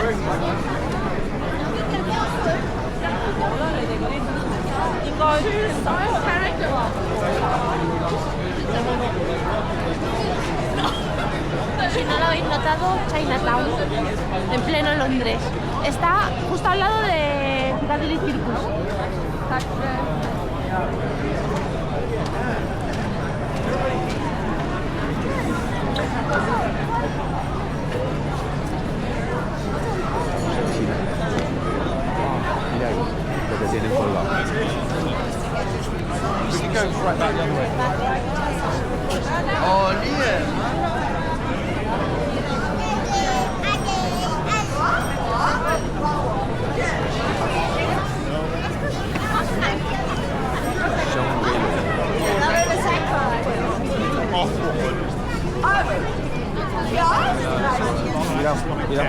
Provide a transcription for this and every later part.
Si no lo habéis notado, Chinatown, en pleno Londres. Está justo al lado de Piccadilly Circus. Mira ahí, lo que tienen colgado. Oh, yeah. Mira, mira.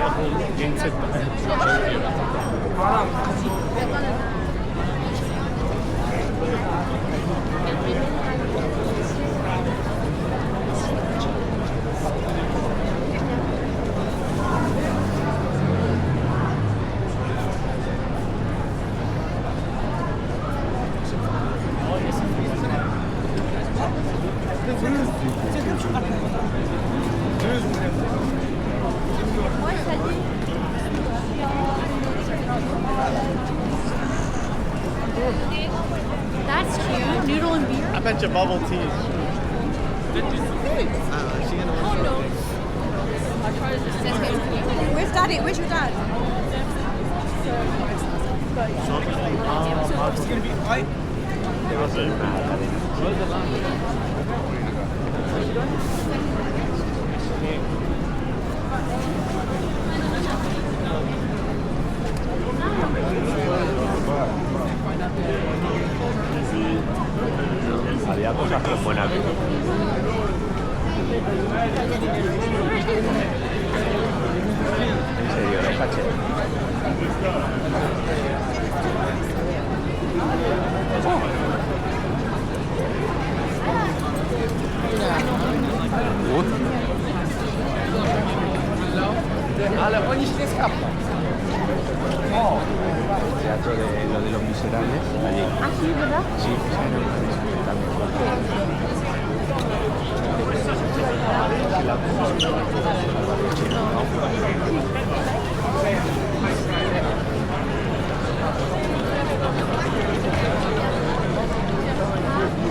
That's cute. Noodle and beer. I bet you bubble tea. Where's Daddy? Where's your dad? Había cosas con buena vida. En serio, no caché. Ale oni się nie skapną. Teatro de lo de los miserables, allí. Ah, sí, ¿verdad? Sí,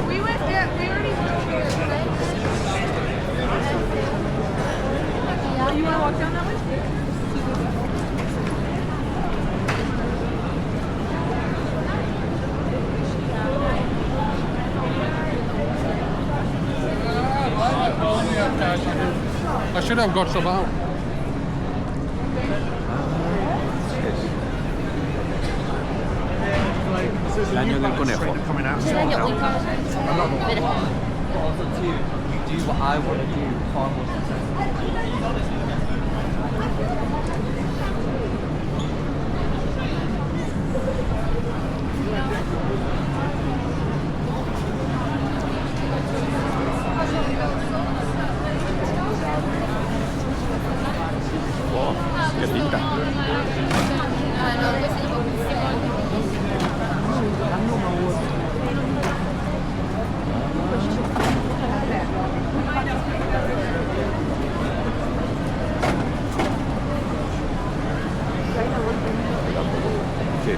We went there. We already went there. You want to walk down that way? I should have got some out. el año del conejo. Es el año único. Mira. Do what I want to do far more Oh, qué pinta. Sí.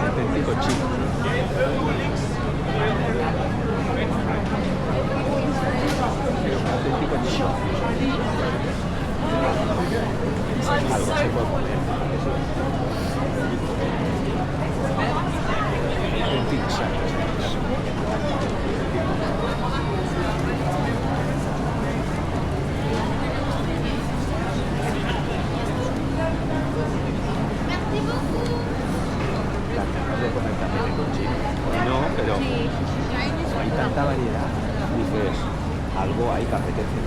Auténtico chico. Auténtico chico. Algo se puede poner. Auténtico de comer también en cochino. No, pero hay tanta variedad. Dices, algo hay que apetece.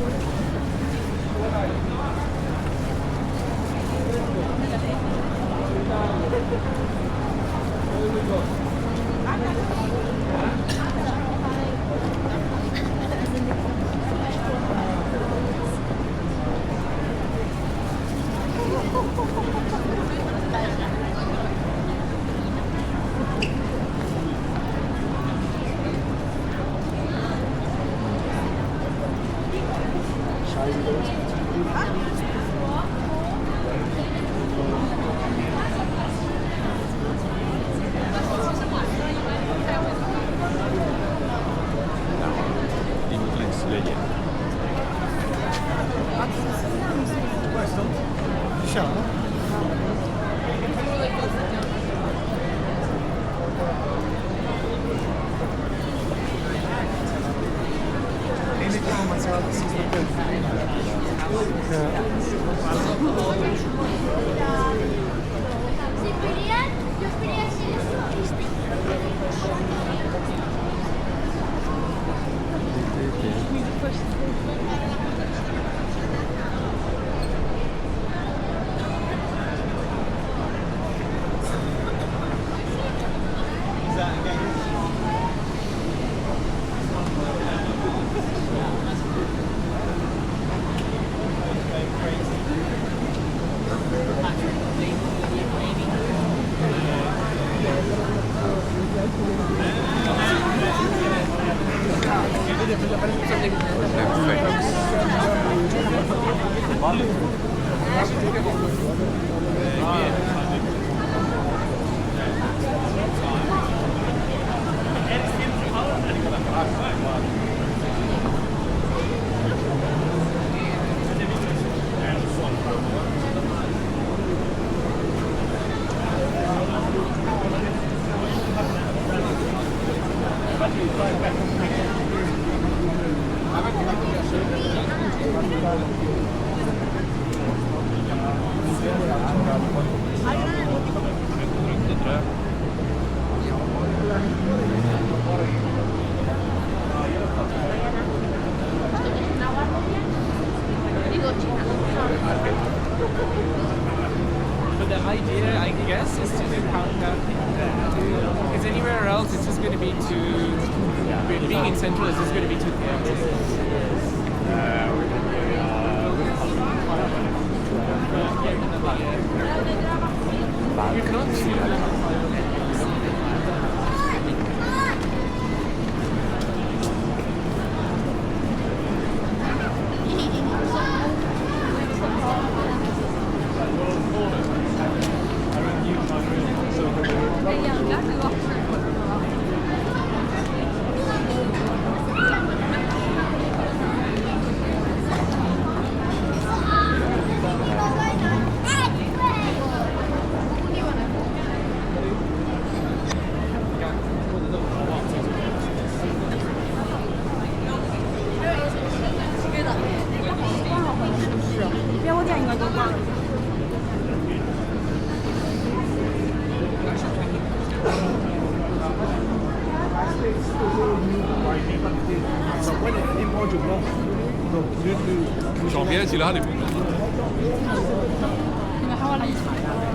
But the idea, I guess, is to do countdown. Because anywhere else, it's just going to be too. Being in central is just going to be too chaotic. You can't see that. J'en viens, c'est là, les...你们还玩了一场。